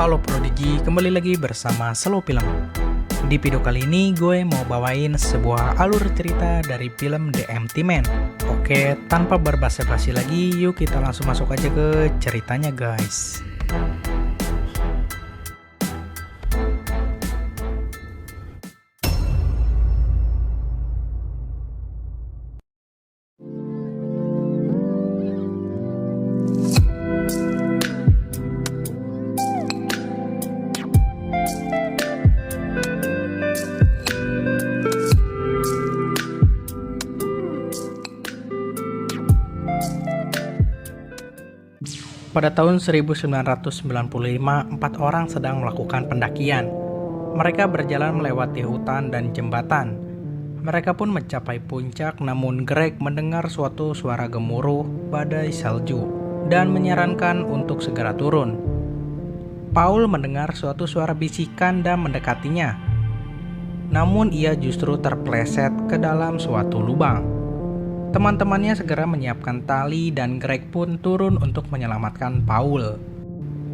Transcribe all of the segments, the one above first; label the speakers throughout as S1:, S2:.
S1: Halo Prodigy, kembali lagi bersama Slow Film. Di video kali ini gue mau bawain sebuah alur cerita dari film The Empty Man. Oke, tanpa berbasa-basi lagi, yuk kita langsung masuk aja ke ceritanya guys. Pada tahun 1995, 4 orang sedang melakukan pendakian. Mereka berjalan melewati hutan dan jembatan. Mereka pun mencapai puncak, namun Greg mendengar suatu suara gemuruh badai salju dan menyarankan untuk segera turun. Paul mendengar suatu suara bisikan dan mendekatinya. Namun ia justru terpleset ke dalam suatu lubang. Teman-temannya segera menyiapkan tali dan Greg pun turun untuk menyelamatkan Paul.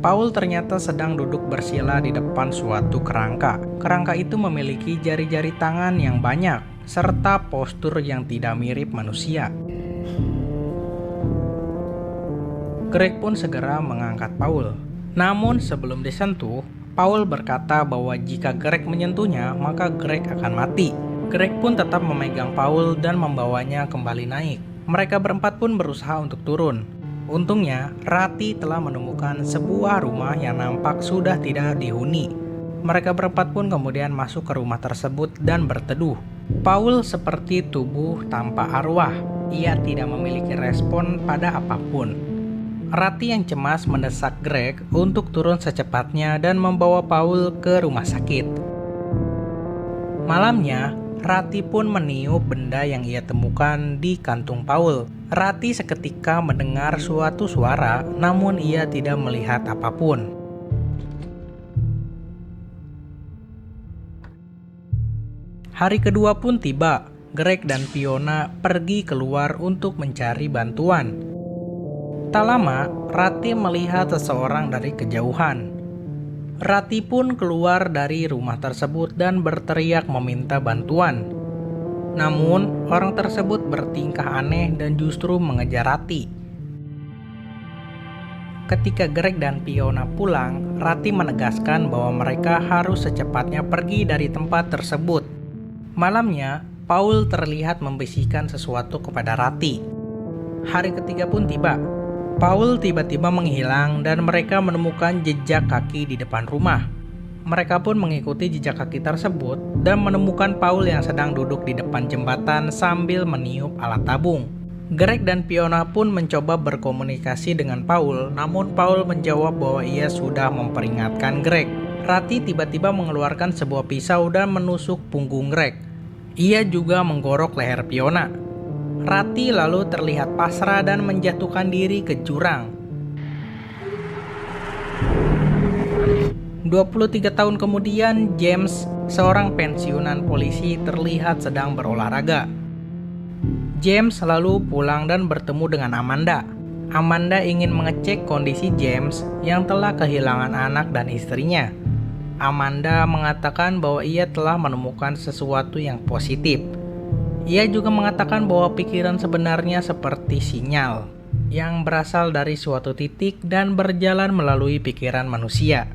S1: Paul ternyata sedang duduk bersila di depan suatu kerangka. Kerangka itu memiliki jari-jari tangan yang banyak, serta postur yang tidak mirip manusia. Greg pun segera mengangkat Paul. Namun sebelum disentuh, Paul berkata bahwa jika Greg menyentuhnya, maka Greg akan mati. Greg pun tetap memegang Paul dan membawanya kembali naik. Mereka berempat pun berusaha untuk turun. Untungnya, Rati telah menemukan sebuah rumah yang nampak sudah tidak dihuni. Mereka berempat pun kemudian masuk ke rumah tersebut dan berteduh. Paul seperti tubuh tanpa arwah. Ia tidak memiliki respon pada apapun. Rati yang cemas mendesak Greg untuk turun secepatnya dan membawa Paul ke rumah sakit. Malamnya, Rati pun meniup benda yang ia temukan di kantung Paul. Rati seketika mendengar suatu suara, namun ia tidak melihat apapun. Hari kedua pun tiba. Greg dan Fiona pergi keluar untuk mencari bantuan. Tak lama, Rati melihat seseorang dari kejauhan. Rati pun keluar dari rumah tersebut dan berteriak meminta bantuan. Namun, orang tersebut bertingkah aneh dan justru mengejar Rati. Ketika Greg dan Fiona pulang, Rati menegaskan bahwa mereka harus secepatnya pergi dari tempat tersebut. Malamnya, Paul terlihat membisikkan sesuatu kepada Rati. Hari ketiga pun tiba. Paul tiba-tiba menghilang dan mereka menemukan jejak kaki di depan rumah. Mereka pun mengikuti jejak kaki tersebut dan menemukan Paul yang sedang duduk di depan jembatan sambil meniup alat tabung. Greg dan Fiona pun mencoba berkomunikasi dengan Paul, namun Paul menjawab bahwa ia sudah memperingatkan Greg. Rati tiba-tiba mengeluarkan sebuah pisau dan menusuk punggung Greg. Ia juga menggorok leher Fiona. Rati lalu terlihat pasrah dan menjatuhkan diri ke jurang. 23 tahun kemudian, James, seorang pensiunan polisi, terlihat sedang berolahraga. James lalu pulang dan bertemu dengan Amanda. Amanda ingin mengecek kondisi James yang telah kehilangan anak dan istrinya. Amanda mengatakan bahwa ia telah menemukan sesuatu yang positif. Ia juga mengatakan bahwa pikiran sebenarnya seperti sinyal yang berasal dari suatu titik dan berjalan melalui pikiran manusia.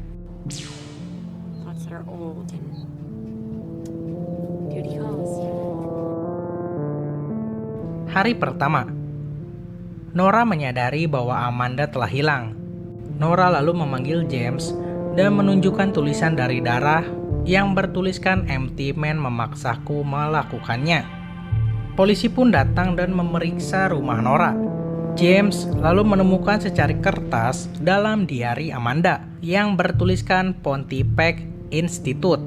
S1: Hari pertama, Nora menyadari bahwa Amanda telah hilang. Nora lalu memanggil James dan menunjukkan tulisan dari darah yang bertuliskan "Empty Man memaksaku melakukannya". Polisi pun datang dan memeriksa rumah Nora. James lalu menemukan secari kertas dalam diari Amanda yang bertuliskan Pontiac Institute.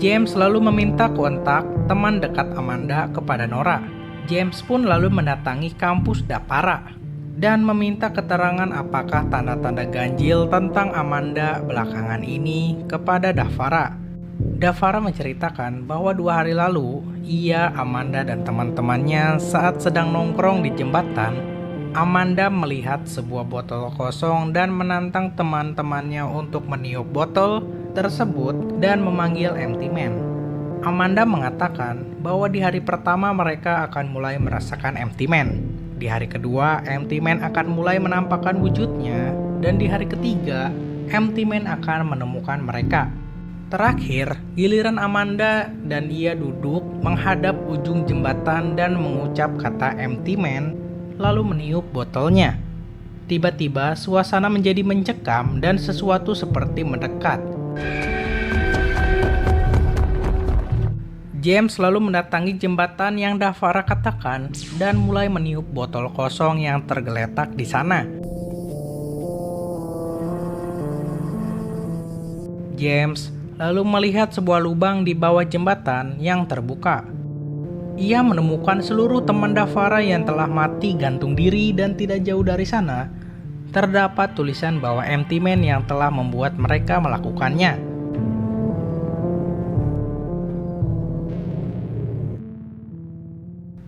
S1: James lalu meminta kontak teman dekat Amanda kepada Nora. James pun lalu mendatangi kampus Dafara dan meminta keterangan apakah tanda-tanda ganjil tentang Amanda belakangan ini kepada Dafara. Dafara menceritakan bahwa 2 hari lalu, ia, Amanda, dan teman-temannya saat sedang nongkrong di jembatan, Amanda melihat sebuah botol kosong dan menantang teman-temannya untuk meniup botol tersebut dan memanggil Empty Man. Amanda mengatakan bahwa di hari pertama mereka akan mulai merasakan Empty Man. Di hari kedua, Empty Man akan mulai menampakkan wujudnya, dan di hari ketiga, Empty Man akan menemukan mereka. Terakhir, giliran Amanda dan ia duduk menghadap ujung jembatan dan mengucap kata Empty Man, lalu meniup botolnya. Tiba-tiba suasana menjadi mencekam dan sesuatu seperti mendekat. James lalu mendatangi jembatan yang Davara katakan dan mulai meniup botol kosong yang tergeletak di sana. James lalu melihat sebuah lubang di bawah jembatan yang terbuka. Ia menemukan seluruh teman Davara yang telah mati gantung diri, dan tidak jauh dari sana terdapat tulisan bahwa Empty Man yang telah membuat mereka melakukannya.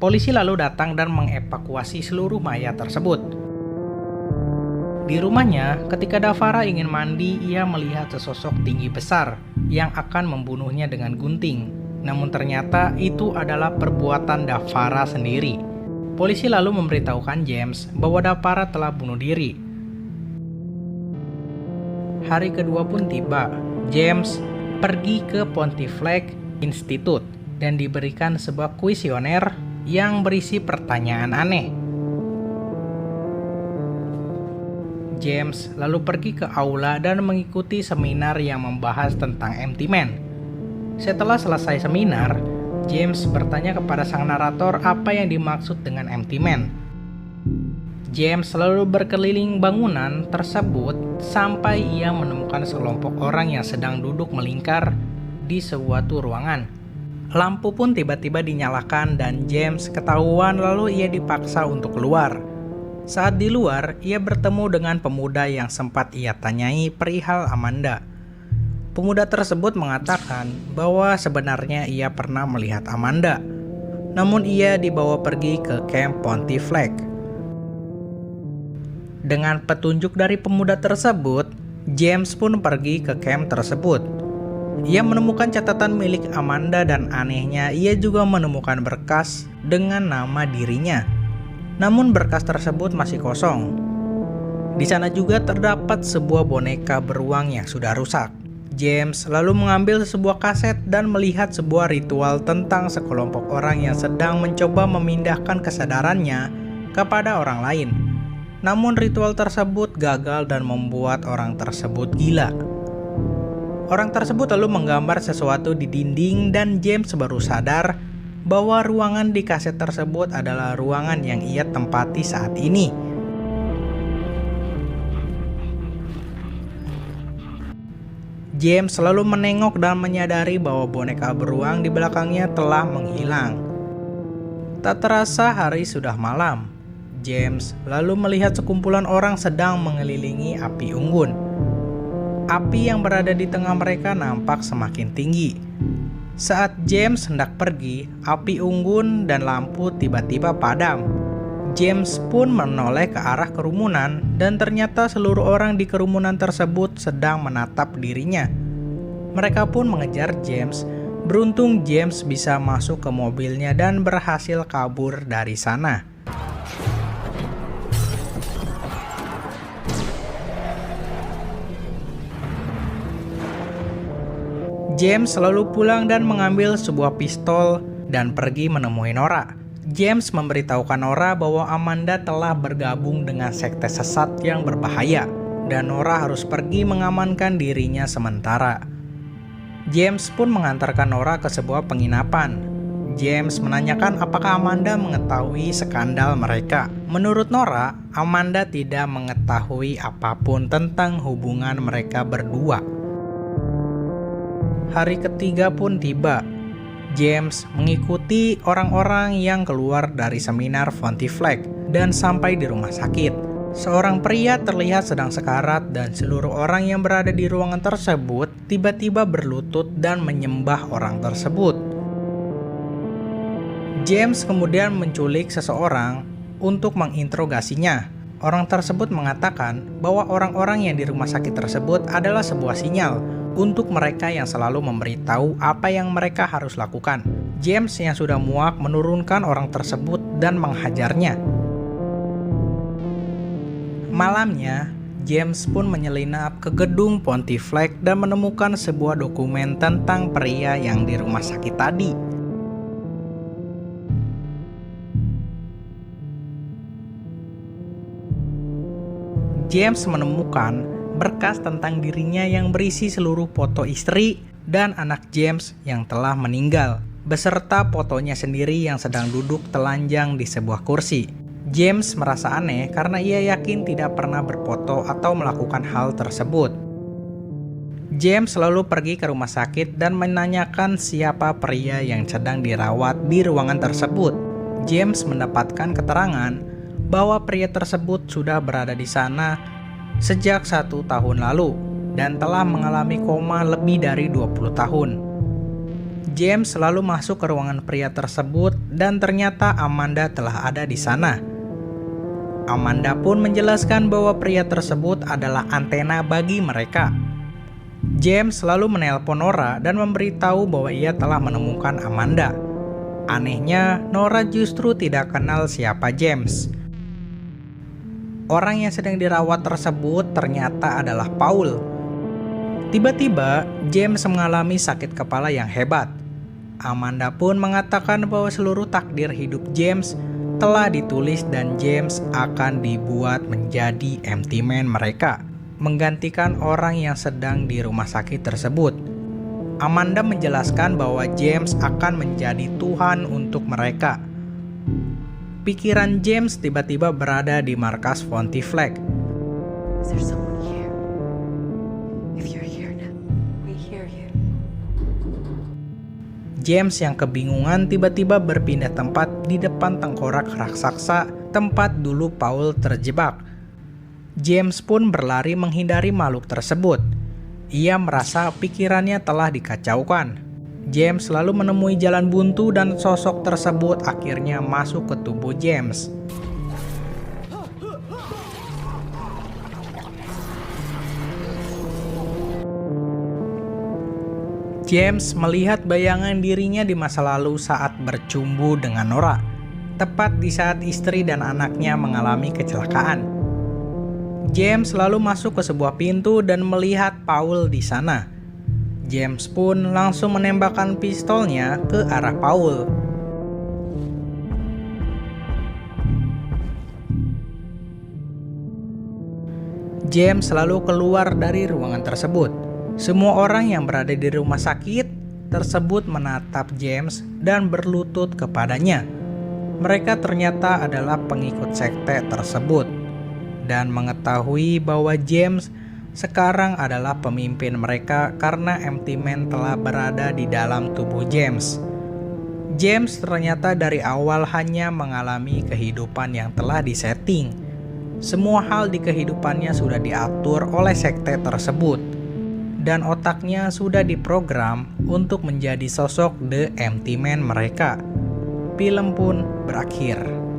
S1: Polisi lalu datang dan mengevakuasi seluruh mayat tersebut. Di rumahnya, ketika Davara ingin mandi, ia melihat sesosok tinggi besar yang akan membunuhnya dengan gunting. Namun ternyata itu adalah perbuatan Davara sendiri. Polisi lalu memberitahukan James bahwa Davara telah bunuh diri. Hari kedua pun tiba. James pergi ke Pontifex Institute dan diberikan sebuah kuesioner yang berisi pertanyaan aneh. James lalu pergi ke aula dan mengikuti seminar yang membahas tentang Empty Man. Setelah selesai seminar, James bertanya kepada sang narator apa yang dimaksud dengan Empty Man. James selalu berkeliling bangunan tersebut sampai ia menemukan sekelompok orang yang sedang duduk melingkar di suatu ruangan. Lampu pun tiba-tiba dinyalakan dan James ketahuan, lalu ia dipaksa untuk keluar. Saat di luar, ia bertemu dengan pemuda yang sempat ia tanyai perihal Amanda. Pemuda tersebut mengatakan bahwa sebenarnya ia pernah melihat Amanda, namun ia dibawa pergi ke camp Pontifex. Dengan petunjuk dari pemuda tersebut, James pun pergi ke camp tersebut. Ia menemukan catatan milik Amanda dan anehnya ia juga menemukan berkas dengan nama dirinya. Namun berkas tersebut masih kosong. Di sana juga terdapat sebuah boneka beruang yang sudah rusak. James lalu mengambil sebuah kaset dan melihat sebuah ritual tentang sekelompok orang yang sedang mencoba memindahkan kesadarannya kepada orang lain. Namun ritual tersebut gagal dan membuat orang tersebut gila. Orang tersebut lalu menggambar sesuatu di dinding dan James baru sadar bahwa ruangan di kaset tersebut adalah ruangan yang ia tempati saat ini. James selalu menengok dan menyadari bahwa boneka beruang di belakangnya telah menghilang. Tak terasa hari sudah malam. James lalu melihat sekumpulan orang sedang mengelilingi api unggun. Api yang berada di tengah mereka nampak semakin tinggi. Saat James hendak pergi, api unggun dan lampu tiba-tiba padam. James pun menoleh ke arah kerumunan dan ternyata seluruh orang di kerumunan tersebut sedang menatap dirinya. Mereka pun mengejar James. Beruntung James bisa masuk ke mobilnya dan berhasil kabur dari sana. James selalu pulang dan mengambil sebuah pistol dan pergi menemui Nora. James memberitahukan Nora bahwa Amanda telah bergabung dengan sekte sesat yang berbahaya dan Nora harus pergi mengamankan dirinya sementara. James pun mengantarkan Nora ke sebuah penginapan. James menanyakan apakah Amanda mengetahui skandal mereka. Menurut Nora, Amanda tidak mengetahui apapun tentang hubungan mereka berdua. Hari ketiga pun tiba. James mengikuti orang-orang yang keluar dari seminar Pontifex dan sampai di rumah sakit. Seorang pria terlihat sedang sekarat dan seluruh orang yang berada di ruangan tersebut tiba-tiba berlutut dan menyembah orang tersebut. James kemudian menculik seseorang untuk menginterogasinya. Orang tersebut mengatakan bahwa orang-orang yang di rumah sakit tersebut adalah sebuah sinyal untuk mereka yang selalu memberitahu apa yang mereka harus lakukan. James yang sudah muak menurunkan orang tersebut dan menghajarnya. Malamnya, James pun menyelinap ke gedung Pontifex dan menemukan sebuah dokumen tentang pria yang di rumah sakit tadi. James menemukan berkas tentang dirinya yang berisi seluruh foto istri dan anak James yang telah meninggal, beserta fotonya sendiri yang sedang duduk telanjang di sebuah kursi. James merasa aneh karena ia yakin tidak pernah berfoto atau melakukan hal tersebut. James selalu pergi ke rumah sakit dan menanyakan siapa pria yang sedang dirawat di ruangan tersebut. James mendapatkan keterangan bahwa pria tersebut sudah berada di sana sejak 1 tahun lalu dan telah mengalami koma lebih dari 20 tahun. James selalu masuk ke ruangan pria tersebut dan ternyata Amanda telah ada di sana. Amanda pun menjelaskan bahwa pria tersebut adalah antena bagi mereka. James selalu menelpon Nora dan memberitahu bahwa ia telah menemukan Amanda. Anehnya, Nora justru tidak kenal siapa James. Orang yang sedang dirawat tersebut ternyata adalah Paul. Tiba-tiba, James mengalami sakit kepala yang hebat. Amanda pun mengatakan bahwa seluruh takdir hidup James telah ditulis dan James akan dibuat menjadi empty man mereka, menggantikan orang yang sedang di rumah sakit tersebut. Amanda menjelaskan bahwa James akan menjadi Tuhan untuk mereka. Pikiran James tiba-tiba berada di markas Pontifex. James yang kebingungan tiba-tiba berpindah tempat di depan tengkorak raksasa tempat dulu Paul terjebak. James pun berlari menghindari makhluk tersebut. Ia merasa pikirannya telah dikacaukan. James selalu menemui jalan buntu dan sosok tersebut akhirnya masuk ke tubuh James. James melihat bayangan dirinya di masa lalu saat bercumbu dengan Nora, tepat di saat istri dan anaknya mengalami kecelakaan. James lalu masuk ke sebuah pintu dan melihat Paul di sana. James pun langsung menembakkan pistolnya ke arah Paul. James lalu keluar dari ruangan tersebut. Semua orang yang berada di rumah sakit tersebut menatap James dan berlutut kepadanya. Mereka ternyata adalah pengikut sekte tersebut dan mengetahui bahwa James sekarang adalah pemimpin mereka karena empty man telah berada di dalam tubuh James. James ternyata dari awal hanya mengalami kehidupan yang telah disetting. Semua hal di kehidupannya sudah diatur oleh sekte tersebut, dan otaknya sudah diprogram untuk menjadi sosok The Empty Man mereka. Film pun berakhir.